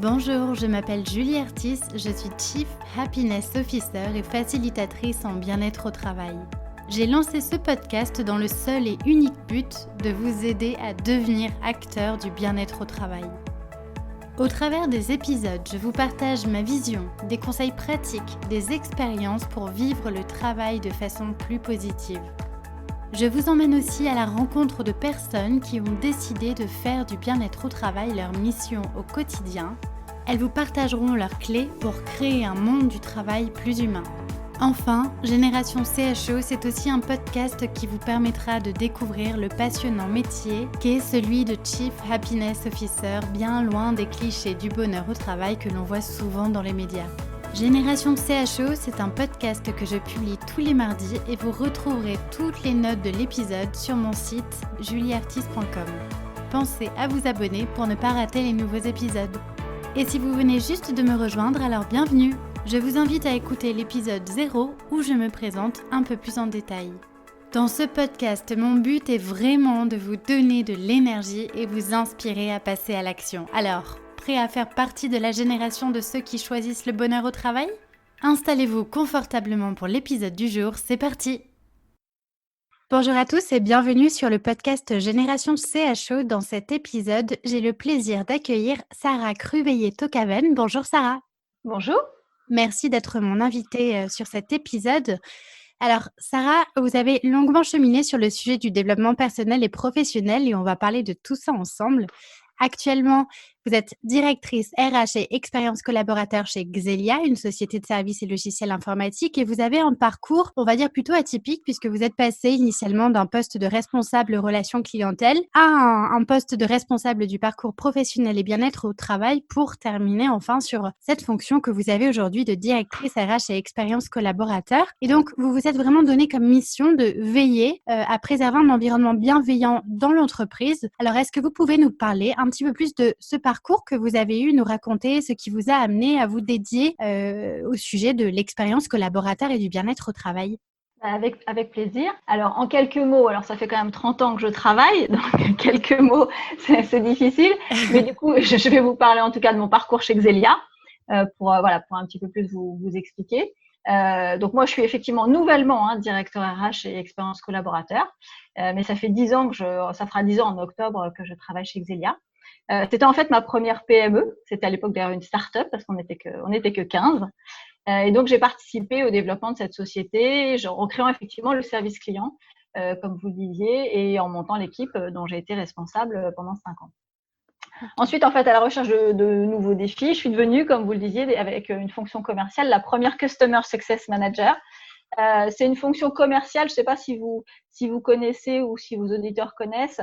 Bonjour, je m'appelle Julie Artis, je suis Chief Happiness Officer et facilitatrice en bien-être au travail. J'ai lancé ce podcast dans le seul et unique but de vous aider à devenir acteur du bien-être au travail. Au travers des épisodes, je vous partage ma vision, des conseils pratiques, des expériences pour vivre le travail de façon plus positive. Je vous emmène aussi à la rencontre de personnes qui ont décidé de faire du bien-être au travail leur mission au quotidien. Elles vous partageront leurs clés pour créer un monde du travail plus humain. Enfin, Génération CHO, c'est aussi un podcast qui vous permettra de découvrir le passionnant métier qu'est celui de Chief Happiness Officer, bien loin des clichés du bonheur au travail que l'on voit souvent dans les médias. Génération CHO, c'est un podcast que je publie tous les mardis et vous retrouverez toutes les notes de l'épisode sur mon site julieartis.com. Pensez à vous abonner pour ne pas rater les nouveaux épisodes. Et si vous venez juste de me rejoindre, alors bienvenue! Je vous invite à écouter l'épisode 0 où je me présente un peu plus en détail. Dans ce podcast, mon but est vraiment de vous donner de l'énergie et vous inspirer à passer à l'action. Alors, prêt à faire partie de la génération de ceux qui choisissent le bonheur au travail ? Installez-vous confortablement pour l'épisode du jour, c'est parti! Bonjour à tous et bienvenue sur le podcast Génération CHO. Dans cet épisode, j'ai le plaisir d'accueillir Sarah Cruveillet-Tocaven. Bonjour Sarah. Bonjour. Merci d'être mon invitée sur cet épisode. Alors Sarah, vous avez longuement cheminé sur le sujet du développement personnel et professionnel et on va parler de tout ça ensemble. Actuellement, vous êtes directrice RH et expérience collaborateur chez Xelia, une société de services et logiciels informatiques, et vous avez un parcours, on va dire, plutôt atypique puisque vous êtes passé initialement d'un poste de responsable relations clientèle à un poste de responsable du parcours professionnel et bien-être au travail pour terminer enfin sur cette fonction que vous avez aujourd'hui de directrice RH et expérience collaborateur. Et donc, vous vous êtes vraiment donné comme mission de veiller à préserver un environnement bienveillant dans l'entreprise. Alors, est-ce que vous pouvez nous parler un petit peu plus de ce parcours que vous avez eu, nous raconter ce qui vous a amené à vous dédier au sujet de l'expérience collaborateur et du bien-être au travail? Avec plaisir. Alors, en quelques mots, alors ça fait quand même 30 ans que je travaille, donc quelques mots, c'est difficile. Mais du coup, je vais vous parler en tout cas de mon parcours chez Xelia pour un petit peu plus vous expliquer. Donc moi, je suis effectivement nouvellement directeur RH et expérience collaborateur, mais ça fait 10 ans ça fera 10 ans en octobre que je travaille chez Xelia. C'était en fait ma première PME. C'était à l'époque d'ailleurs une start-up parce qu'on n'était que 15. Et donc, j'ai participé au développement de cette société en créant effectivement le service client, comme vous le disiez, et en montant l'équipe dont j'ai été responsable pendant 5 ans. Ensuite, en fait, à la recherche de nouveaux défis, je suis devenue, comme vous le disiez, avec une fonction commerciale, la première Customer Success Manager. C'est une fonction commerciale, je ne sais pas si vous connaissez ou si vos auditeurs connaissent,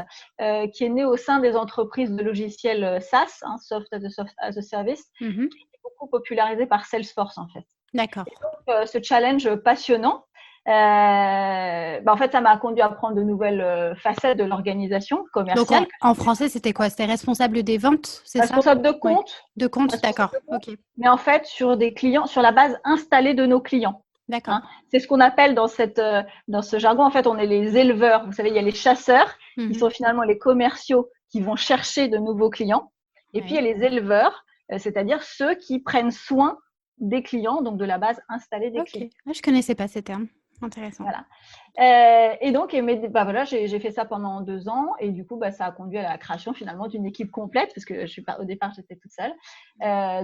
qui est née au sein des entreprises de logiciels SaaS, Soft as a Service, qui est beaucoup popularisé par Salesforce en fait. D'accord. Et donc, ce challenge passionnant, en fait, ça m'a conduit à prendre de nouvelles facettes de l'organisation commerciale. Donc, en français, c'était quoi? C'était responsable des ventes, c'est ça? Responsable de compte. Ouais. De compte, d'accord. Ok. Mais en fait, sur des clients, sur la base installée de nos clients. D'accord. C'est ce qu'on appelle dans ce jargon, en fait, on est les éleveurs. Vous savez, il y a les chasseurs qui sont finalement les commerciaux qui vont chercher de nouveaux clients. Et puis, il y a les éleveurs, c'est-à-dire ceux qui prennent soin des clients, donc de la base installée des clients. Je ne connaissais pas ces termes. Intéressant. Voilà. Et donc, j'ai fait ça pendant 2 ans et du coup, ça a conduit à la création finalement d'une équipe complète parce que au départ, j'étais toute seule,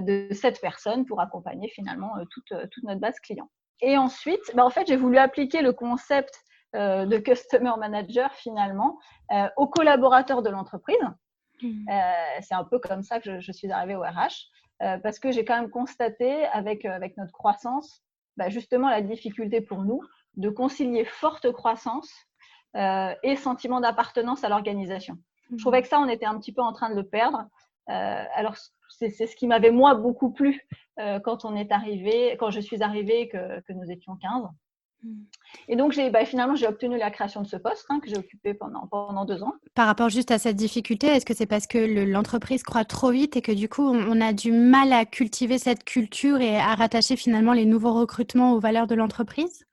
de 7 personnes pour accompagner finalement toute notre base client. Et ensuite, en fait, j'ai voulu appliquer le concept de Customer Manager finalement aux collaborateurs de l'entreprise. C'est un peu comme ça que je suis arrivée au RH parce que j'ai quand même constaté avec notre croissance, justement la difficulté pour nous de concilier forte croissance et sentiment d'appartenance à l'organisation. Je trouvais que ça, on était un petit peu en train de le perdre. Alors, c'est ce qui m'avait moi beaucoup plu quand je suis arrivée et que nous étions 15. Et donc, finalement, j'ai obtenu la création de ce poste que j'ai occupé pendant 2 ans. Par rapport juste à cette difficulté, est-ce que c'est parce que l'entreprise croît trop vite et que du coup, on a du mal à cultiver cette culture et à rattacher finalement les nouveaux recrutements aux valeurs de l'entreprise?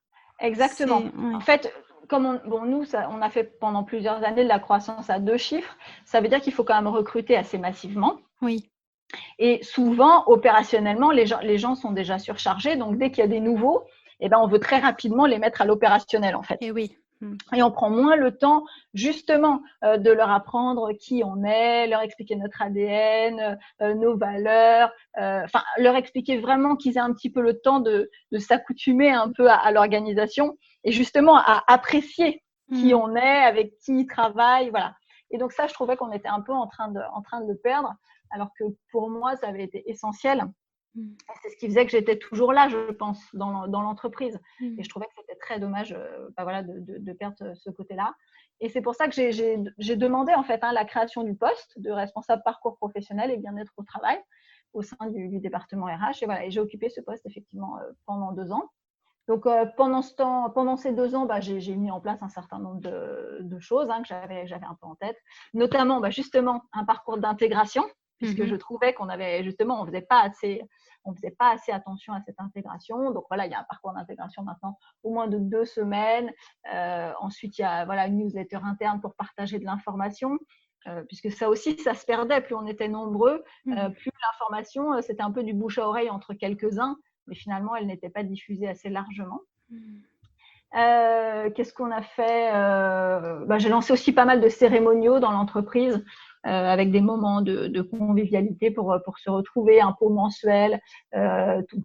Exactement. En fait, comme on a fait pendant plusieurs années de la croissance à 2 chiffres, ça veut dire qu'il faut quand même recruter assez massivement. Oui. Et souvent, opérationnellement, les gens sont déjà surchargés. Donc, dès qu'il y a des nouveaux, eh ben, on veut très rapidement les mettre à l'opérationnel, en fait. Et oui. Et on prend moins le temps, justement, de leur apprendre qui on est, leur expliquer notre ADN, nos valeurs, enfin, leur expliquer vraiment qu'ils aient un petit peu le temps de s'accoutumer un peu à l'organisation et justement à apprécier qui on est, avec qui ils travaillent, voilà. Et donc ça, je trouvais qu'on était un peu en train de le perdre, alors que pour moi, ça avait été essentiel. C'est ce qui faisait que j'étais toujours là, je pense, dans l'entreprise. Et je trouvais que c'était très dommage voilà, de perdre ce côté-là. Et c'est pour ça que j'ai demandé en fait la création du poste de responsable parcours professionnel et bien-être au travail au sein du département RH. Et voilà, et j'ai occupé ce poste effectivement pendant 2 ans. Donc pendant ces 2 ans, j'ai mis en place un certain nombre de choses que j'avais un peu en tête, notamment justement un parcours d'intégration, puisque je trouvais qu'on avait justement, on faisait pas assez attention à cette intégration. Donc voilà, il y a un parcours d'intégration maintenant au moins de 2 semaines. Ensuite, il y a une newsletter interne pour partager de l'information. Puisque ça aussi, ça se perdait. Plus on était nombreux, plus l'information, c'était un peu du bouche à oreille entre quelques-uns, mais finalement, elle n'était pas diffusée assez largement. Qu'est-ce qu'on a fait? J'ai lancé aussi pas mal de cérémoniaux dans l'entreprise, avec des moments de convivialité pour se retrouver, un pot mensuel.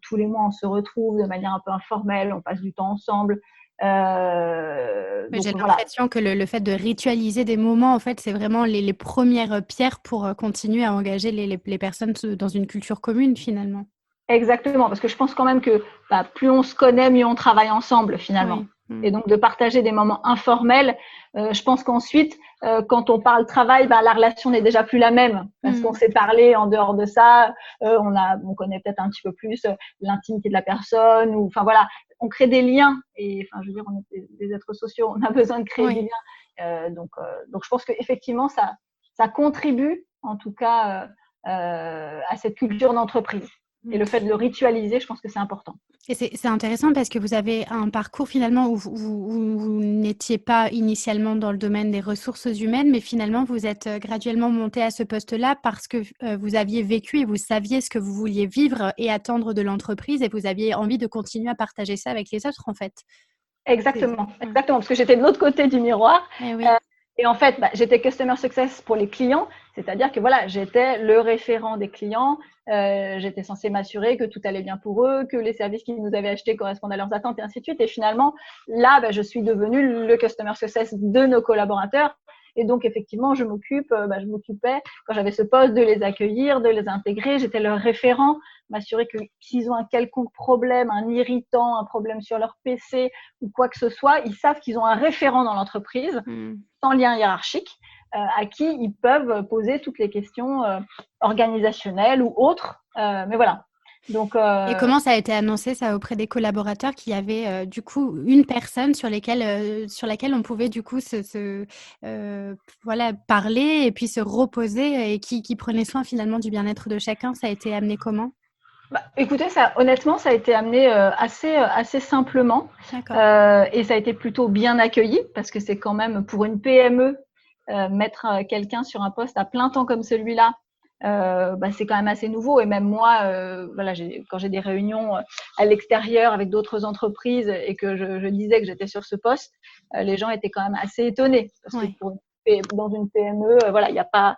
Tous les mois, on se retrouve de manière un peu informelle, on passe du temps ensemble. J'ai l'impression que le fait de ritualiser des moments, en fait, c'est vraiment les premières pierres pour continuer à engager les personnes dans une culture commune, finalement. Exactement, parce que je pense quand même que plus on se connaît, mieux on travaille ensemble, finalement. Oui. Et donc, de partager des moments informels, je pense qu'ensuite, quand on parle travail, la relation n'est déjà plus la même, parce qu'on s'est parlé en dehors de ça, on connaît peut-être un petit peu plus l'intimité de la personne, ou enfin voilà, on crée des liens, et enfin, je veux dire, on est des êtres sociaux, on a besoin de créer des liens. Donc, je pense qu'effectivement, ça contribue, en tout cas, à cette culture d'entreprise. Et le fait de le ritualiser, je pense que c'est important. Et c'est intéressant parce que vous avez un parcours finalement où vous n'étiez pas initialement dans le domaine des ressources humaines, mais finalement vous êtes graduellement monté à ce poste-là parce que vous aviez vécu et vous saviez ce que vous vouliez vivre et attendre de l'entreprise, et vous aviez envie de continuer à partager ça avec les autres, en fait. Exactement, parce que j'étais de l'autre côté du miroir. Oui. Et en fait, j'étais Customer Success pour les clients, c'est-à-dire que voilà, j'étais le référent des clients, j'étais censée m'assurer que tout allait bien pour eux, que les services qu'ils nous avaient achetés correspondent à leurs attentes et ainsi de suite. Et finalement, là, je suis devenue le Customer Success de nos collaborateurs. Et donc, effectivement, je m'occupais, quand j'avais ce poste, de les accueillir, de les intégrer. J'étais leur référent, m'assurer que s'ils ont un quelconque problème, un irritant, un problème sur leur PC ou quoi que ce soit, ils savent qu'ils ont un référent dans l'entreprise, sans lien hiérarchique, à qui ils peuvent poser toutes les questions organisationnelles ou autres. Mais voilà. Donc, et comment ça a été annoncé ça auprès des collaborateurs, qu'il y avait du coup une personne sur laquelle on pouvait du coup parler et puis se reposer, et qui prenait soin finalement du bien-être de chacun? Ça a été amené comment? Écoutez, honnêtement, ça a été amené assez simplement. Et ça a été plutôt bien accueilli, parce que c'est quand même pour une PME, mettre quelqu'un sur un poste à plein temps comme celui-là, c'est quand même assez nouveau. Et même moi, quand j'ai des réunions à l'extérieur avec d'autres entreprises et que je disais que j'étais sur ce poste, les gens étaient quand même assez étonnés, parce que dans une PME, il n'y a pas…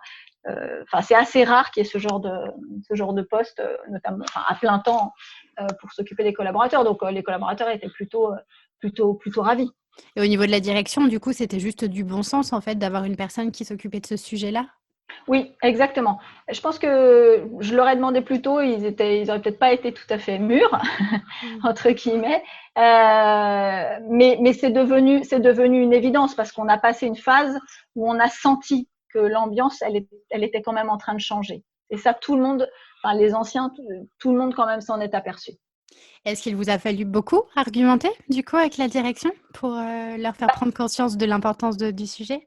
c'est assez rare qu'il y ait ce genre de poste, notamment à plein temps, pour s'occuper des collaborateurs. Donc, les collaborateurs étaient plutôt ravis. Et au niveau de la direction, du coup, c'était juste du bon sens, en fait, d'avoir une personne qui s'occupait de ce sujet-là? Oui, exactement. Je pense que je leur ai demandé plus tôt, ils auraient peut-être pas été tout à fait mûrs, entre guillemets, mais c'est devenu une évidence, parce qu'on a passé une phase où on a senti que l'ambiance, elle était quand même en train de changer. Et ça, tout le monde, les anciens, tout le monde quand même s'en est aperçu. Est-ce qu'il vous a fallu beaucoup argumenter, du coup, avec la direction pour leur faire prendre conscience de l'importance du sujet?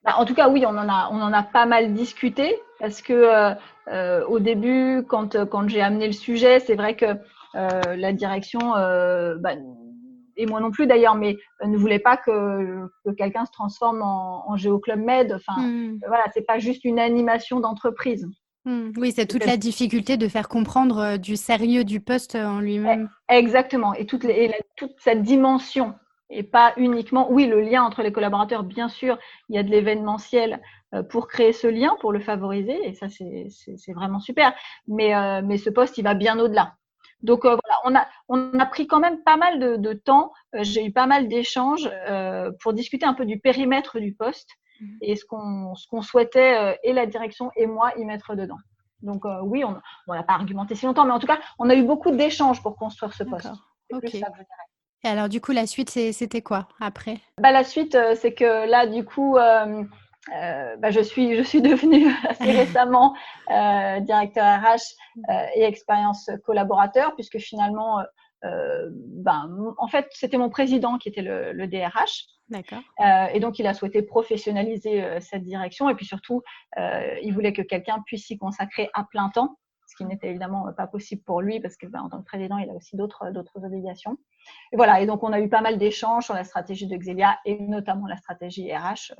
En tout cas, oui, on en a pas mal discuté, parce que au début, quand j'ai amené le sujet, c'est vrai que la direction, et moi non plus d'ailleurs, mais ne voulait pas que quelqu'un se transforme en Géo Club Med. Enfin, voilà, c'est pas juste une animation d'entreprise. Oui, c'est toute la difficulté de faire comprendre du sérieux du poste en lui-même. Exactement. Et toute cette dimension. Et pas uniquement, oui, le lien entre les collaborateurs, bien sûr, il y a de l'événementiel pour créer ce lien, pour le favoriser. Et ça, c'est vraiment super. Mais ce poste, il va bien au-delà. Donc voilà, on a pris quand même pas mal de temps. J'ai eu pas mal d'échanges pour discuter un peu du périmètre du poste et ce qu'on souhaitait et la direction et moi y mettre dedans. Donc oui, on n'a pas argumenté si longtemps, mais en tout cas, on a eu beaucoup d'échanges pour construire ce poste. D'accord. C'est plus Ok. ça que je dirais. Et alors, du coup, la suite, c'était quoi après? La suite, c'est que là, du coup, je suis devenue assez récemment directeur RH et expérience collaborateur, puisque finalement, en fait, c'était mon président qui était le DRH. D'accord. Et donc, il a souhaité professionnaliser cette direction. Et puis surtout, il voulait que quelqu'un puisse s'y consacrer à plein temps, ce qui n'était évidemment pas possible pour lui, parce que en tant que président, il a aussi d'autres obligations. Et voilà, et donc on a eu pas mal d'échanges sur la stratégie de Xelia et notamment la stratégie RH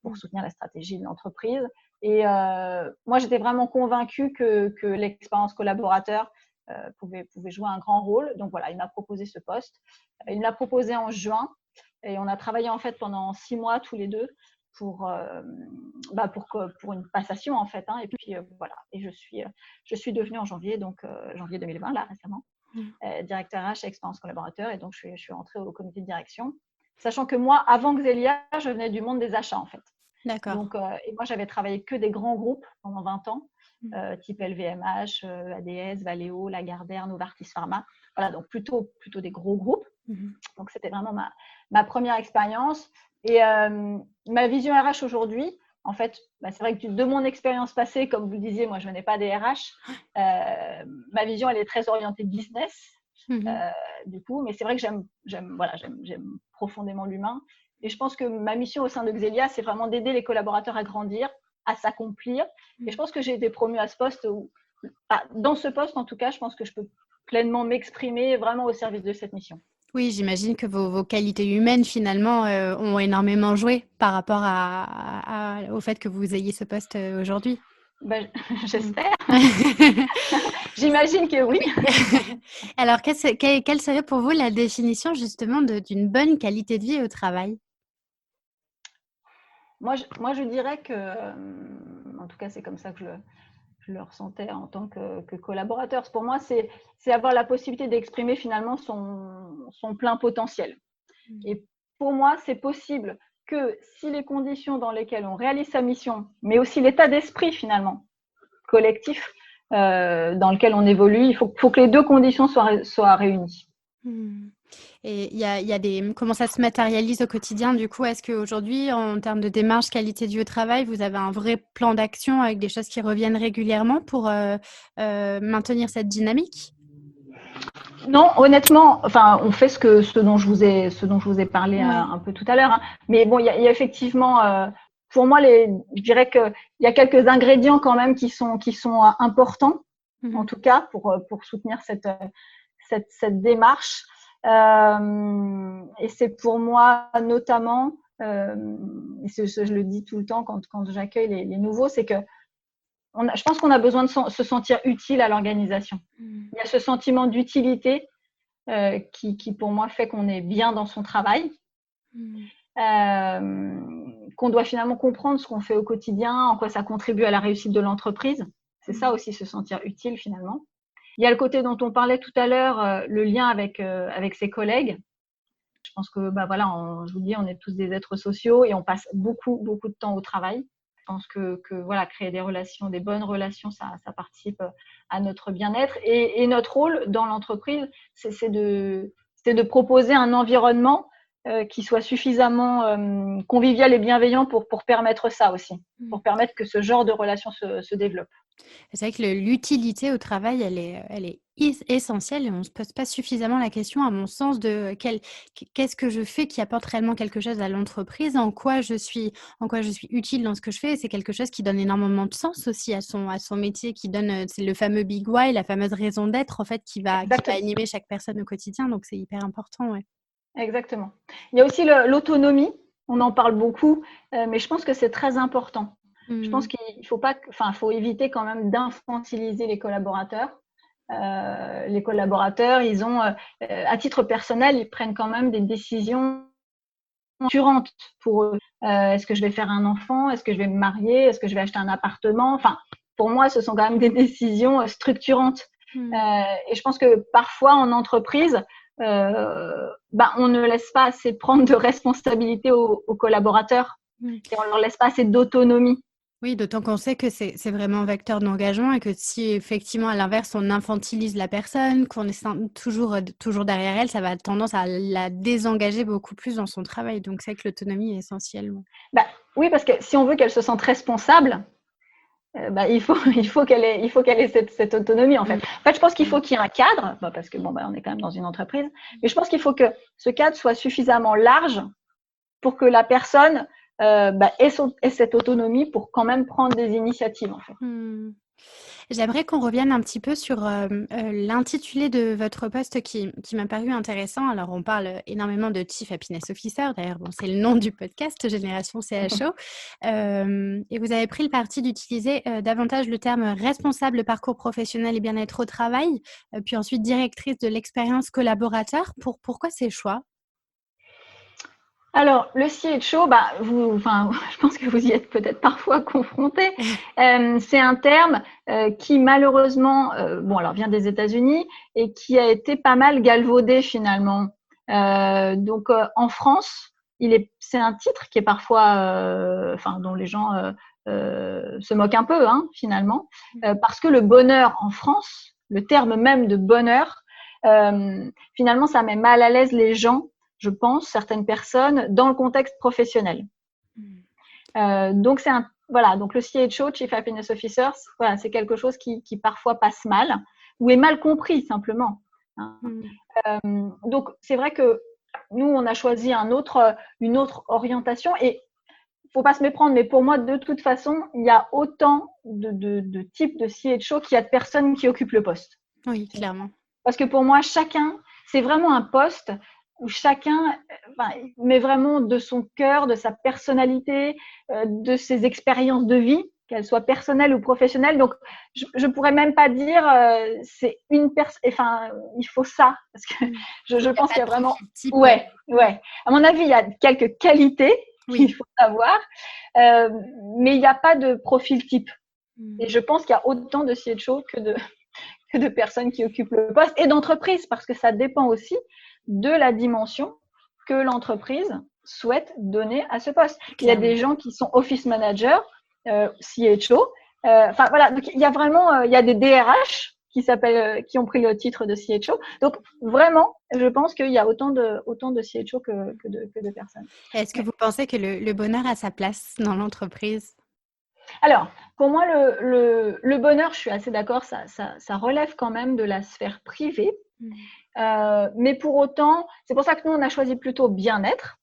pour soutenir la stratégie de l'entreprise. Et moi, j'étais vraiment convaincue que l'expérience collaborateur pouvait jouer un grand rôle. Donc voilà, il m'a proposé ce poste. Il me l'a proposé en juin. Et on a travaillé en fait pendant 6 mois tous les deux pour une passation en fait. Et puis voilà. Et je suis devenue en janvier, donc janvier 2020 là récemment, directeur RH et expérience collaborateur. Et donc je suis rentrée au comité de direction, sachant que moi, avant Xelia, je venais du monde des achats en fait. D'accord. Donc et moi j'avais travaillé que des grands groupes pendant 20 ans, type LVMH, ADS, Valeo, Lagardère, Novartis Pharma. Voilà, donc plutôt des gros groupes. Donc, c'était vraiment ma première expérience. Et ma vision RH aujourd'hui, en fait, c'est vrai que de mon expérience passée, comme vous le disiez, moi, je ne venais pas des RH. Ma vision, elle est très orientée business, du coup. Mais c'est vrai que j'aime profondément l'humain. Et je pense que ma mission au sein de Xelia, c'est vraiment d'aider les collaborateurs à grandir, à s'accomplir. Et je pense que j'ai été promue à ce poste dans ce poste, en tout cas, je pense que je peux pleinement m'exprimer vraiment au service de cette mission. Oui, j'imagine que vos qualités humaines, finalement, ont énormément joué par rapport au fait que vous ayez ce poste aujourd'hui. J'espère. J'imagine que oui. Alors, quelle serait pour vous la définition justement d'une bonne qualité de vie au travail? Moi, je dirais que, en tout cas, c'est comme ça que je le ressentais en tant que collaborateur. Pour moi, c'est avoir la possibilité d'exprimer finalement son plein potentiel. Et pour moi, c'est possible que si les conditions dans lesquelles on réalise sa mission, mais aussi l'état d'esprit finalement collectif dans lequel on évolue, il faut que les deux conditions soient réunies. Et il y a comment ça se matérialise au quotidien du coup? Est-ce qu'aujourd'hui, en termes de démarche qualité de vie au travail, vous avez un vrai plan d'action avec des choses qui reviennent régulièrement pour maintenir cette dynamique? Non, honnêtement, enfin, on fait ce dont je vous ai parlé un peu tout à l'heure. Mais bon, il y a effectivement, pour moi, je dirais qu'il y a quelques ingrédients quand même qui sont importants, en tout cas, pour soutenir cette démarche. Et c'est pour moi notamment, je le dis tout le temps quand j'accueille les nouveaux, c'est que je pense qu'on a besoin de se sentir utile à l'organisation. Il y a ce sentiment d'utilité qui, pour moi, fait qu'on est bien dans son travail, qu'on doit finalement comprendre ce qu'on fait au quotidien, en quoi ça contribue à la réussite de l'entreprise. C'est ça aussi, se sentir utile finalement. Il y a le côté dont on parlait tout à l'heure, le lien avec ses collègues. Je pense que, je vous dis, on est tous des êtres sociaux et on passe beaucoup, beaucoup de temps au travail. Je pense que créer des relations, des bonnes relations, ça participe à notre bien-être. Et notre rôle dans l'entreprise, c'est de proposer un environnement qui soit suffisamment convivial et bienveillant pour permettre ça aussi, pour permettre que ce genre de relations se développe. C'est vrai que l'utilité au travail, elle est essentielle et on ne se pose pas suffisamment la question, à mon sens, de qu'est-ce que je fais qui apporte réellement quelque chose à l'entreprise, en quoi je suis utile dans ce que je fais. Et c'est quelque chose qui donne énormément de sens aussi à son métier, qui donne, c'est le fameux big why, la fameuse raison d'être, en fait, qui va animer chaque personne au quotidien. Donc, c'est hyper important, ouais. Exactement. Il y a aussi l'autonomie. On en parle beaucoup, mais je pense que c'est très important. Je Mmh. pense qu'il faut pas, faut éviter quand même d'infantiliser les collaborateurs. Les collaborateurs, ils ont, à titre personnel, ils prennent quand même des décisions structurantes pour eux. Est-ce que je vais faire un enfant? Est-ce que je vais me marier? Est-ce que je vais acheter un appartement? Enfin, pour moi, ce sont quand même des décisions structurantes. Mmh. Et je pense que parfois en entreprise, on ne laisse pas assez prendre de responsabilité aux collaborateurs Mmh. et on leur laisse pas assez d'autonomie. Oui, d'autant qu'on sait que c'est vraiment vecteur d'engagement et que si effectivement, à l'inverse, on infantilise la personne, qu'on est toujours derrière elle, ça va avoir tendance à la désengager beaucoup plus dans son travail. Donc c'est vrai que l'autonomie est essentielle. Ouais. Bah, oui, parce que si on veut qu'elle se sente responsable, il faut qu'elle ait cette autonomie en fait. Mmh. En fait, je pense qu'il faut qu'il y ait un cadre, parce que on est quand même dans une entreprise, mais je pense qu'il faut que ce cadre soit suffisamment large pour que la personne ait cette autonomie pour quand même prendre des initiatives en fait. Mmh. J'aimerais qu'on revienne un petit peu sur l'intitulé de votre poste qui m'a paru intéressant. Alors, on parle énormément de Chief Happiness Officer. D'ailleurs, bon, c'est le nom du podcast, Génération CHO. Et vous avez pris le parti d'utiliser davantage le terme responsable parcours professionnel et bien-être au travail, puis ensuite directrice de l'expérience collaborateur. Pourquoi ces choix? Alors, le CHO, je pense que vous y êtes peut-être parfois confronté. C'est un terme qui malheureusement, vient des États-Unis et qui a été pas mal galvaudé finalement. En France, c'est un titre qui est parfois, dont les gens se moquent un peu, hein, finalement, parce que le bonheur en France, le terme même de bonheur, finalement, ça met mal à l'aise les gens, je pense, certaines personnes, dans le contexte professionnel. Donc le CHO, Chief Happiness Officer, c'est quelque chose qui parfois passe mal ou est mal compris simplement. Donc c'est vrai que nous, on a choisi une autre orientation et il ne faut pas se méprendre, mais pour moi, de toute façon, il y a autant de types de CHO qu'il y a de personnes qui occupent le poste. Oui, clairement. Parce que pour moi, c'est vraiment un poste où chacun met vraiment de son cœur, de sa personnalité, de ses expériences de vie, qu'elles soient personnelles ou professionnelles. Donc, je pourrais même pas dire c'est une personne. Enfin, il faut ça parce que je pense qu'il y a vraiment. Ouais. À mon avis, il y a quelques qualités qu'il faut savoir, mais il n'y a pas de profil type. Et je pense qu'il y a autant de CHO que de personnes qui occupent le poste et d'entreprises, parce que ça dépend aussi de la dimension que l'entreprise souhaite donner à ce poste. Clairement. Il y a des gens qui sont office managers, CHO. Donc il y a vraiment, il y a des DRH qui ont pris le titre de CHO. Donc vraiment, je pense qu'il y a autant de CHO que de personnes. Est-ce que vous pensez que le bonheur a sa place dans l'entreprise? Alors, pour moi, le bonheur, je suis assez d'accord, ça relève quand même de la sphère privée. Mais pour autant, c'est pour ça que nous, on a choisi plutôt bien-être.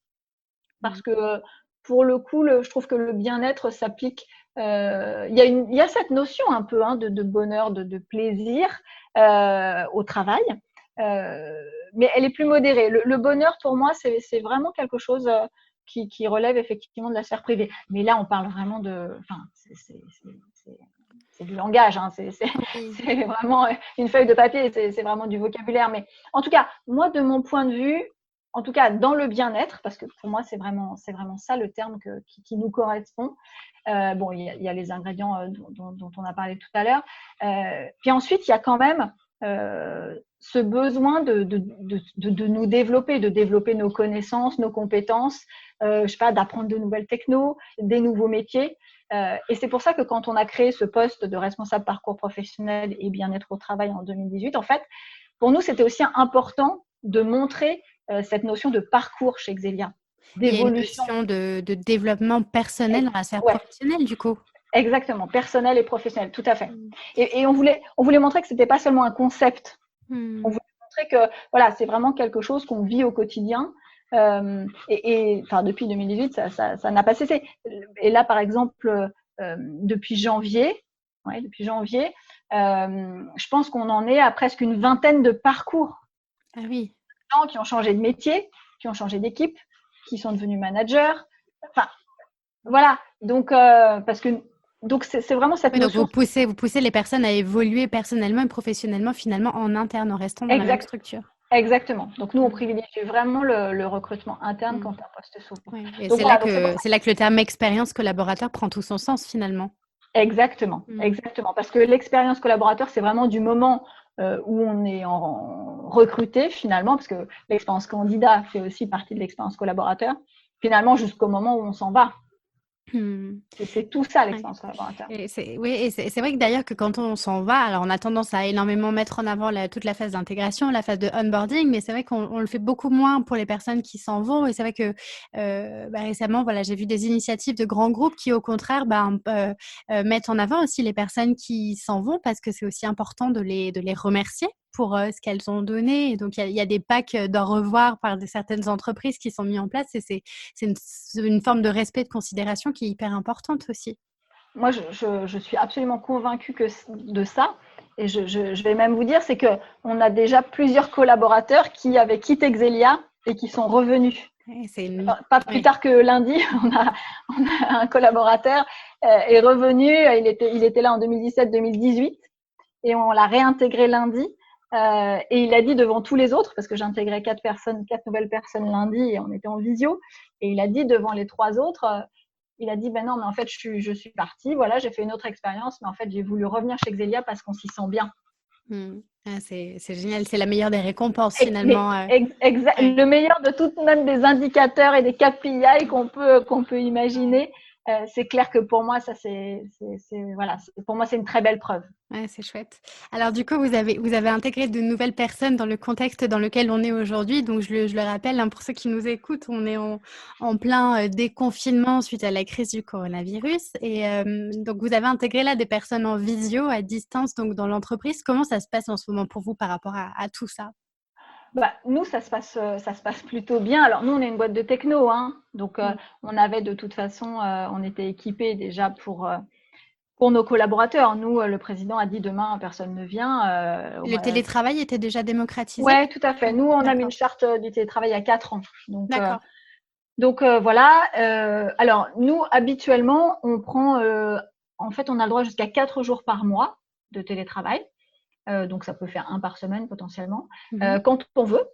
Parce que pour le coup, je trouve que le bien-être s'applique. Il y a cette notion un peu de bonheur, de plaisir au travail. Mais elle est plus modérée. Le bonheur, pour moi, c'est vraiment quelque chose qui relève effectivement de la sphère privée. Mais là, on parle vraiment c'est du langage, hein. C'est vraiment une feuille de papier, c'est vraiment du vocabulaire. Mais en tout cas, moi, de mon point de vue, en tout cas dans le bien-être, parce que pour moi, c'est vraiment ça le terme qui nous correspond. Il y a les ingrédients dont on a parlé tout à l'heure. Puis ensuite, il y a quand même ce besoin de nous développer, de développer nos connaissances, nos compétences, d'apprendre de nouvelles technos, des nouveaux métiers. Et c'est pour ça que quand on a créé ce poste de responsable parcours professionnel et bien-être au travail en 2018, en fait, pour nous, c'était aussi important de montrer cette notion de parcours chez Xelia, d'évolution. Il y a une notion de développement personnel dans la sphère professionnelle, du coup. Exactement, personnel et professionnel, tout à fait. Et on voulait montrer que c'était pas seulement un concept. On voulait montrer que c'est vraiment quelque chose qu'on vit au quotidien. Depuis 2018, ça n'a pas cessé. Et là, par exemple, depuis janvier, je pense qu'on en est à presque une vingtaine de parcours. Ah oui. Gens qui ont changé de métier, qui ont changé d'équipe, qui sont devenus managers. Enfin, voilà. Donc, parce que Donc, c'est vraiment cette Oui, donc notion. vous poussez les personnes à évoluer personnellement et professionnellement, finalement, en interne, en restant dans la même Exact, structure. exactement. Donc, nous, on Mm. privilégie vraiment le recrutement interne Mm. quand un poste s'ouvre. Ouais. Et Donc, c'est là voilà, donc c'est pour que, ça. c'est là que le terme expérience collaborateur prend tout son sens, finalement. Exactement, Mm. exactement. Parce que l'expérience collaborateur, c'est vraiment du moment où on est recruté finalement, parce que l'expérience candidat fait aussi partie de l'expérience collaborateur, finalement jusqu'au moment où on s'en va. Mm. C'est tout ça Ouais. l'expérience collaborateur. Et c'est vrai que d'ailleurs que quand on s'en va, alors on a tendance à énormément mettre en avant toute la phase d'intégration, la phase de onboarding, mais c'est vrai qu'on le fait beaucoup moins pour les personnes qui s'en vont. Et c'est vrai que récemment, voilà, j'ai vu des initiatives de grands groupes qui, au contraire, mettent en avant aussi les personnes qui s'en vont parce que c'est aussi important de les remercier pour ce qu'elles ont donné. Et donc, il y a des packs d'au revoir par certaines entreprises qui sont mis en place et c'est une forme de respect, de considération qui est hyper importante aussi. Moi, je suis absolument convaincue de ça. Et je vais même vous dire, c'est qu'on a déjà plusieurs collaborateurs qui avaient quitté Xelia et qui sont revenus. Ouais, Pas plus ouais. tard que lundi, on a un collaborateur est revenu. Il était là en 2017-2018 et on l'a réintégré lundi. Et il a dit devant tous les autres, parce que j'intégrais 4 nouvelles personnes lundi et on était en visio, et il a dit devant les 3 autres, il a dit ben non, mais en fait je suis partie, voilà, j'ai fait une autre expérience, mais en fait j'ai voulu revenir chez Xelia parce qu'on s'y sent bien. C'est génial, c'est la meilleure des récompenses Mais finalement. Ouais. le meilleur de toutes, même des indicateurs et des KPI qu'on peut imaginer, c'est clair que pour moi ça voilà, pour moi c'est une très belle preuve. Ouais, c'est chouette. Alors du coup, vous avez intégré de nouvelles personnes dans le contexte dans lequel on est aujourd'hui. Donc je le rappelle, hein, pour ceux qui nous écoutent, on est en plein déconfinement suite à la crise du coronavirus. Et donc vous avez intégré là des personnes en visio, à distance, donc dans l'entreprise. Comment ça se passe en ce moment pour vous par rapport à tout ça? Bah, nous, ça se passe plutôt bien. Alors, nous, on est une boîte de techno, hein, donc Mm. on avait de toute façon, on était équipés déjà pour nos collaborateurs. Nous, le président a dit demain, personne ne vient. Le télétravail était déjà démocratisé? Ouais, tout à fait. Nous, on a mis une D'accord, charte du télétravail il y a 4 ans. d'accord. Donc voilà. Alors, nous, habituellement, en fait, on a le droit jusqu'à 4 jours par mois de télétravail. Donc, ça peut faire un par semaine potentiellement, Mhm. quand on veut.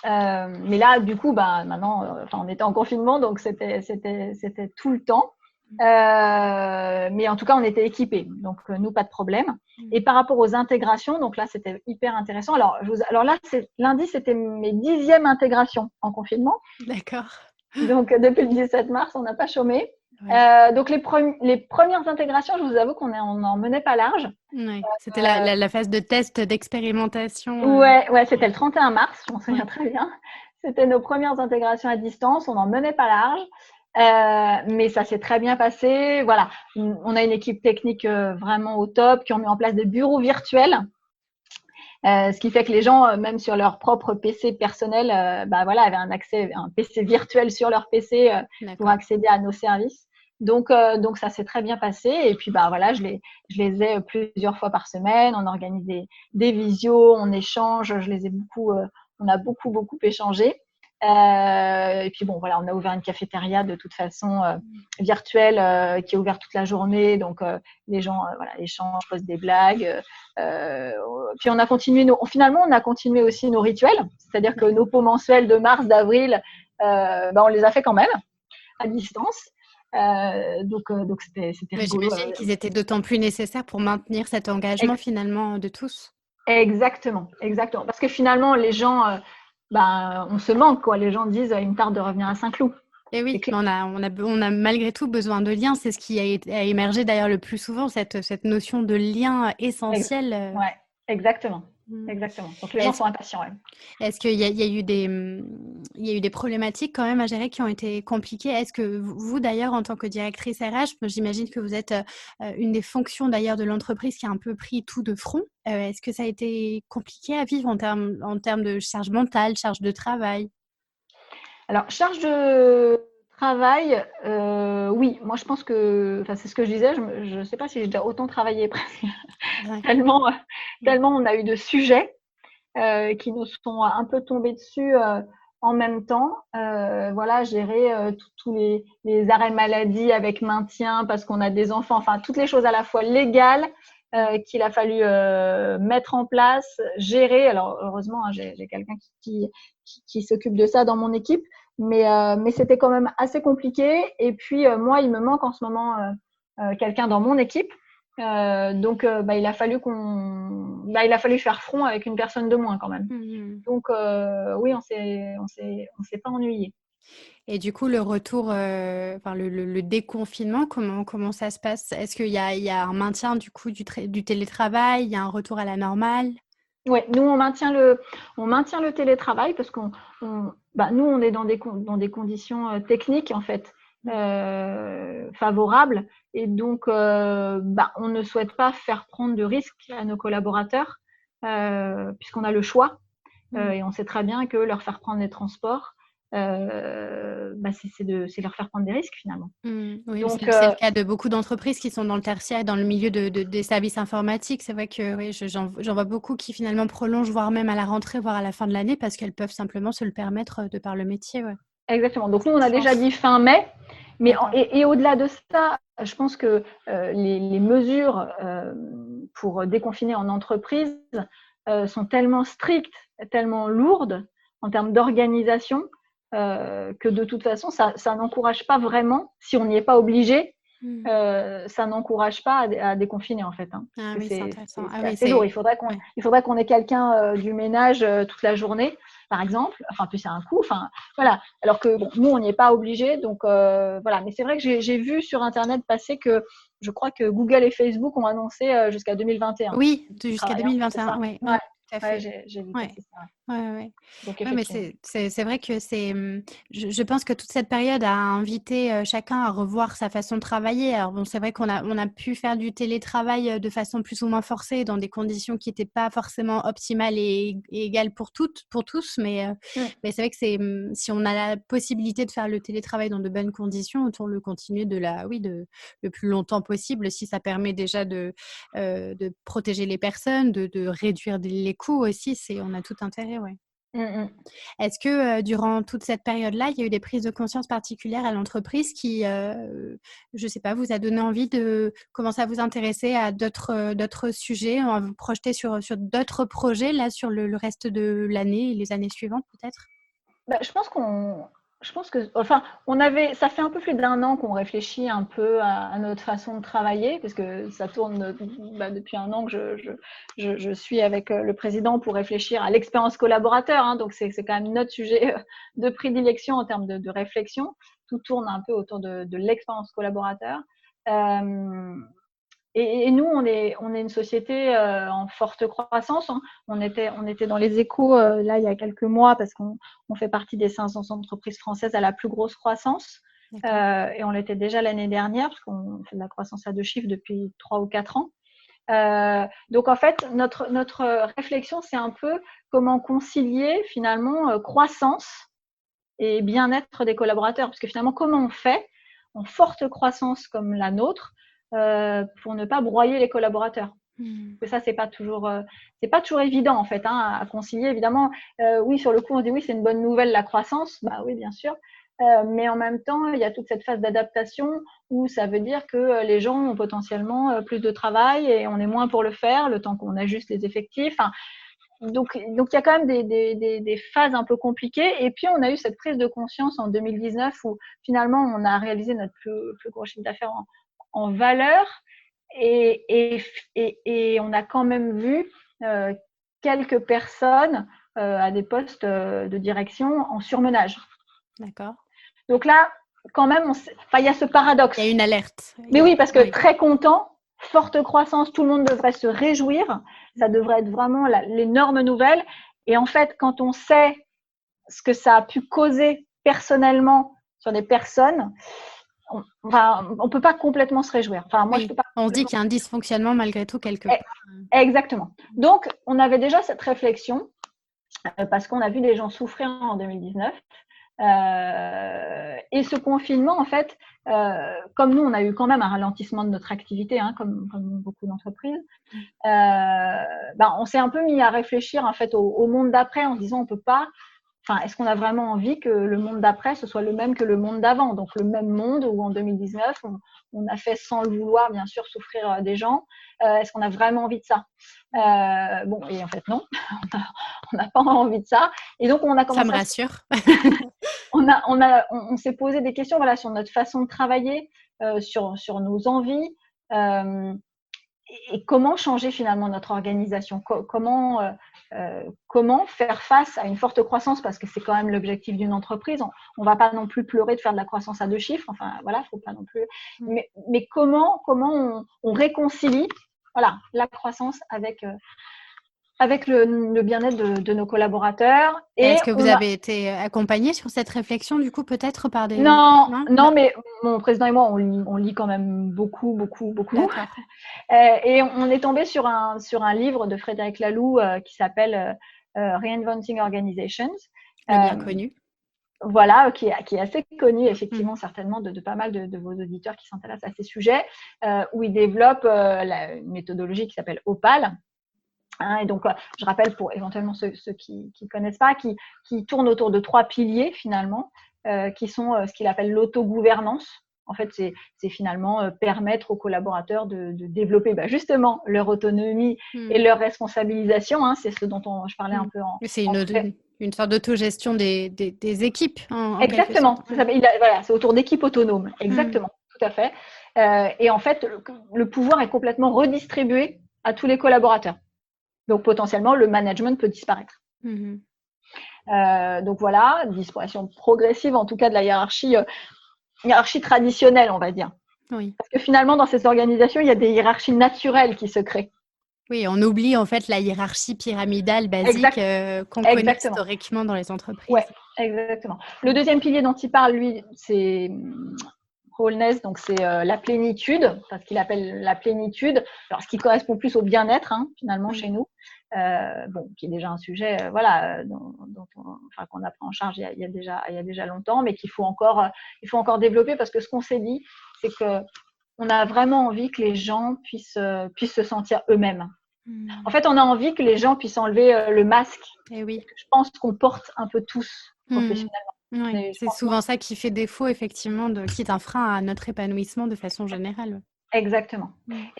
Mais là, du coup, bah, maintenant, on était en confinement, donc c'était tout le temps. Mais en tout cas, on était équipés, donc nous, pas de problème. Et par rapport aux intégrations, donc là, c'était hyper intéressant. Alors là, lundi, c'était mes 10e intégrations en confinement. D'accord. Donc, depuis le 17 mars, on n'a pas chômé. Ouais. Donc, les premières intégrations, je vous avoue qu'on n'en menait pas large. Ouais. C'était la phase de test, d'expérimentation. Ouais, c'était le 31 mars, je m'en souviens Ouais. très bien. C'était nos premières intégrations à distance, on n'en menait pas large, mais ça s'est très bien passé. Voilà, on a une équipe technique vraiment au top, qui ont mis en place des bureaux virtuels, ce qui fait que les gens, même sur leur propre PC personnel, bah voilà, avaient un PC virtuel sur leur PC pour D'accord. accéder à nos services. Donc ça s'est très bien passé. Et puis bah voilà, je les ai plusieurs fois par semaine. On organise des visios, on échange. On a beaucoup échangé. Et puis bon voilà, on a ouvert une cafétéria de toute façon virtuelle qui est ouverte toute la journée. Donc les gens voilà échangent, posent des blagues. Puis finalement, on a continué aussi nos rituels, c'est-à-dire que nos pots mensuels de mars, d'avril, on les a fait quand même à distance. Donc c'était Mais rigolo. j'imagine qu'ils étaient d'autant plus nécessaires pour maintenir cet engagement finalement de tous. Exactement, exactement. Parce que finalement, les gens, on se manque, quoi. Les gens disent, il me tarde de revenir à Saint-Cloud. Et C'est oui, clair. mais on a malgré tout besoin de liens. C'est ce qui a émergé d'ailleurs le plus souvent, cette notion de lien essentiel. Ouais, exactement. Mm. Exactement. Donc les gens Est-ce sont impatients. Ouais. Est-ce qu'il y a eu il y a eu des problématiques quand même à gérer qui ont été compliquées? Est-ce que vous d'ailleurs, en tant que directrice RH, j'imagine que vous êtes une des fonctions d'ailleurs de l'entreprise qui a un peu pris tout de front. Est-ce que ça a été compliqué à vivre en termes de charge mentale, charge de travail? Alors, charge de travail, oui. Moi, je pense que, enfin, c'est ce que je disais. Je ne sais pas si j'ai déjà autant travaillé presque, Ouais. tellement, Mm. tellement on a eu de sujets qui nous sont un peu tombés dessus en même temps, voilà, gérer tous les arrêts maladie avec maintien parce qu'on a des enfants, enfin toutes les choses à la fois légales qu'il a fallu mettre en place, gérer. Alors heureusement, hein, j'ai quelqu'un qui s'occupe de ça dans mon équipe, mais c'était quand même assez compliqué. Et puis moi, il me manque en ce moment quelqu'un dans mon équipe. Donc, il a fallu faire front avec une personne de moins quand même. Donc, oui, on s'est pas ennuyé. Et du coup, le retour, enfin le déconfinement, comment ça se passe? Est-ce qu'il y a un maintien du coup du télétravail? Il y a un retour à la normale? Oui, nous on maintient le télétravail parce nous on est dans des conditions techniques en fait favorables et donc on ne souhaite pas faire prendre de risques à nos collaborateurs puisqu'on a le choix et on sait très bien que leur faire prendre les transports c'est leur faire prendre des risques finalement. Oui, Donc c'est le cas de beaucoup d'entreprises qui sont dans le tertiaire et dans le milieu des services informatiques. C'est vrai que oui, j'en vois beaucoup qui finalement prolongent, voire même à la rentrée, voire à la fin de l'année, parce qu'elles peuvent simplement se le permettre de par le métier. Ouais. Exactement. Donc nous, on a déjà dit fin mai, mais et au-delà de ça, je pense que les mesures pour déconfiner en entreprise sont tellement strictes, tellement lourdes en termes d'organisation que de toute façon, ça n'encourage pas vraiment, si on n'y est pas obligé, ça n'encourage pas à déconfiner en fait. Hein, ah oui, c'est intéressant. c'est assez lourd. Il faudrait qu'on ait quelqu'un du ménage toute la journée, par exemple. Enfin, puis c'est un coût. Enfin, voilà. Alors que bon, nous, on n'y est pas obligé. Donc voilà. Mais c'est vrai que j'ai vu sur Internet passer que je crois que Google et Facebook ont annoncé jusqu'à 2021. Oui, jusqu'à 2021. Oui, Ouais. tout à fait. J'ai vu Ouais. passer ça. Ouais. Donc, Ouais, mais c'est vrai que je pense que toute cette période a invité chacun à revoir sa façon de travailler. Alors bon, c'est vrai qu'on a pu faire du télétravail de façon plus ou moins forcée dans des conditions qui n'étaient pas forcément optimales et égales pour tous, mais c'est vrai que si on a la possibilité de faire le télétravail dans de bonnes conditions, autant le continuer le plus longtemps possible si ça permet déjà de protéger les personnes, de réduire les coûts aussi, on a tout intérêt, ouais. Est-ce que durant toute cette période-là, il y a eu des prises de conscience particulières à l'entreprise qui, je sais pas, vous a donné envie de commencer à vous intéresser à d'autres sujets, à vous projeter sur d'autres projets là sur le reste de l'année et les années suivantes peut-être? Je pense que, enfin, ça fait un peu plus d'1 an qu'on réfléchit un peu à notre façon de travailler, parce que ça tourne depuis 1 an que je suis avec le président pour réfléchir à l'expérience collaborateur. Hein, donc c'est quand même notre sujet de prédilection en termes de réflexion. Tout tourne un peu autour de l'expérience collaborateur. Et nous, on est une société en forte croissance. Hein. On était dans les Échos là il y a quelques mois parce qu'on fait partie des 500 entreprises françaises à la plus grosse croissance. Et on l'était déjà l'année dernière parce qu'on fait de la croissance à 2 chiffres depuis 3 ou 4 ans. Donc en fait, notre réflexion, c'est un peu comment concilier finalement croissance et bien-être des collaborateurs. Parce que finalement, comment on fait en forte croissance comme la nôtre pour ne pas broyer les collaborateurs. Que ça, c'est pas toujours évident en fait à concilier. Évidemment, oui, sur le coup, on se dit oui, c'est une bonne nouvelle la croissance. Bah oui, bien sûr. Mais en même temps, il y a toute cette phase d'adaptation où ça veut dire que les gens ont potentiellement plus de travail et on est moins pour le faire, le temps qu'on ajuste les effectifs. Enfin, donc il y a quand même des phases un peu compliquées. Et puis, on a eu cette prise de conscience en 2019 où finalement, on a réalisé notre plus gros chiffre d'affaires en valeur et on a quand même vu quelques personnes à des postes de direction en surmenage. D'accord. Donc là, quand même, il y a ce paradoxe. Il y a une alerte. Mais oui, parce que très content, forte croissance, tout le monde devrait se réjouir. Ça devrait être vraiment l'énorme nouvelle. Et en fait, quand on sait ce que ça a pu causer personnellement sur des personnes, on peut pas complètement se réjouir. Enfin, moi, je peux pas. On se dit qu'il y a un dysfonctionnement malgré tout quelque part. Exactement. Donc, on avait déjà cette réflexion parce qu'on a vu des gens souffrir en 2019. Et ce confinement, en fait, comme nous, on a eu quand même un ralentissement de notre activité, hein, comme beaucoup d'entreprises, on s'est un peu mis à réfléchir en fait au monde d'après en se disant on peut pas est-ce qu'on a vraiment envie que le monde d'après, ce soit le même que le monde d'avant? Donc, le même monde où en 2019, on a fait sans le vouloir, bien sûr, souffrir des gens. Est-ce qu'on a vraiment envie de ça? Bon, et en fait, non, on n'a pas envie de ça. Et donc, on a commencé. Ça me rassure. On s'est posé des questions, voilà, sur notre façon de travailler, sur nos envies, et comment changer finalement notre organisation, comment faire face à une forte croissance, parce que c'est quand même l'objectif d'une entreprise. On va pas non plus pleurer de faire de la croissance à 2 chiffres, enfin voilà, faut pas non plus. Mais comment on réconcilie, voilà, la croissance avec le bien-être de nos collaborateurs. Et est-ce que vous avez été accompagné sur cette réflexion, du coup, peut-être par des… Non, mais mon président et moi, on lit quand même beaucoup. D'accord. Et on est tombé sur un livre de Frédéric Laloux qui s'appelle Reinventing Organizations. Le bien connu. Voilà, qui est assez connu, effectivement, certainement, de pas mal de vos auditeurs qui s'intéressent à ces sujets, où il développe une méthodologie qui s'appelle OPAL. Et donc, je rappelle pour éventuellement ceux qui ne connaissent pas, qui tournent autour de 3 piliers finalement, qui sont ce qu'il appelle l'autogouvernance. En fait, c'est finalement permettre aux collaborateurs de développer justement leur autonomie et leur responsabilisation. C'est ce dont je parlais un peu en… C'est une sorte d'autogestion des équipes. Exactement. Voilà, c'est autour d'équipes autonomes. Exactement, tout à fait. Et en fait, le pouvoir est complètement redistribué à tous les collaborateurs. Donc, potentiellement, le management peut disparaître. Donc, voilà, disparition progressive, en tout cas, de la hiérarchie traditionnelle, on va dire. Oui. Parce que finalement, dans ces organisations, il y a des hiérarchies naturelles qui se créent. Oui, on oublie en fait la hiérarchie pyramidale basique qu'on connaît historiquement dans les entreprises. Oui, exactement. Le deuxième pilier dont il parle, lui, c'est… wholeness, donc c'est la plénitude, parce qu'il appelle la plénitude, alors ce qui correspond plus au bien-être finalement chez nous, qui est déjà un sujet qu'on a pris en charge il y a déjà longtemps, mais qu'il faut encore développer, parce que ce qu'on s'est dit, c'est que on a vraiment envie que les gens puissent se sentir eux-mêmes. En fait, on a envie que les gens puissent enlever le masque. Et oui. Je pense qu'on porte un peu tous professionnellement. Oui, c'est souvent ça qui fait défaut, effectivement, qui est un frein à notre épanouissement de façon générale. Exactement.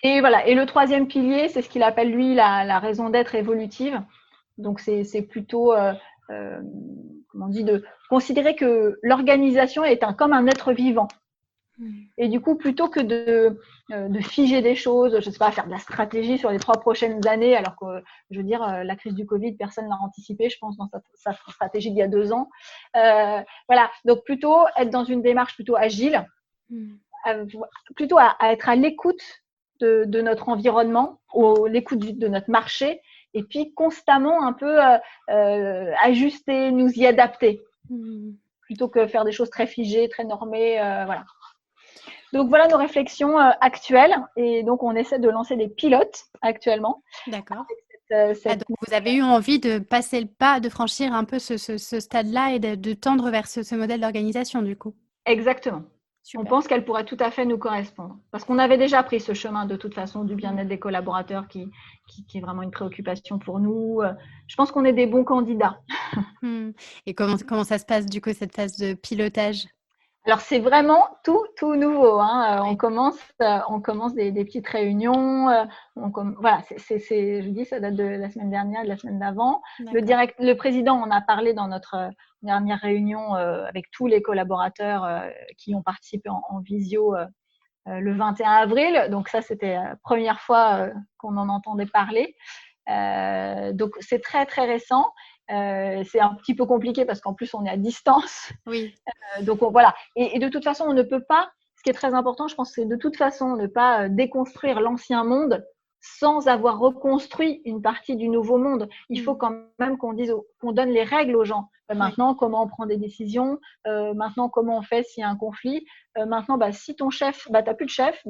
Et voilà. Et le troisième pilier, c'est ce qu'il appelle, lui, la raison d'être évolutive. Donc, c'est plutôt, comment on dit, de considérer que l'organisation est comme un être vivant. Et du coup, plutôt que de figer des choses, je ne sais pas, faire de la stratégie sur les 3 prochaines années, alors que, je veux dire, la crise du Covid, personne ne l'a anticipé, je pense, dans sa stratégie d'il y a 2 ans. Voilà, donc plutôt être dans une démarche plutôt agile, plutôt à être à l'écoute de notre environnement, l'écoute de notre marché, et puis constamment un peu ajuster, nous y adapter, plutôt que faire des choses très figées, très normées, voilà. Donc, voilà nos réflexions actuelles. Et donc, on essaie de lancer des pilotes actuellement. D'accord. Donc vous avez eu envie de passer le pas, de franchir un peu ce stade-là et de tendre vers ce modèle d'organisation, du coup. Exactement. Super. On pense qu'elle pourrait tout à fait nous correspondre. Parce qu'on avait déjà pris ce chemin, de toute façon, du bien-être des collaborateurs qui est vraiment une préoccupation pour nous. Je pense qu'on est des bons candidats. Et comment ça se passe, du coup, cette phase de pilotage ? Alors, c'est vraiment tout nouveau. On commence des petites réunions. Voilà, je vous dis, ça date de la semaine dernière, de la semaine d'avant. Le président en a parlé dans notre dernière réunion avec tous les collaborateurs qui ont participé en visio le 21 avril. Donc, ça, c'était la première fois qu'on en entendait parler. Donc, c'est très, très récent. C'est un petit peu compliqué parce qu'en plus, on est à distance. Oui. Donc, voilà. Et de toute façon, on ne peut pas, ce qui est très important, je pense, c'est de toute façon ne pas déconstruire l'ancien monde sans avoir reconstruit une partie du nouveau monde. Il faut quand même qu'on donne les règles aux gens. Maintenant, comment on prend des décisions. Maintenant, comment on fait s'il y a un conflit. Maintenant, si ton chef, tu n'as plus de chef,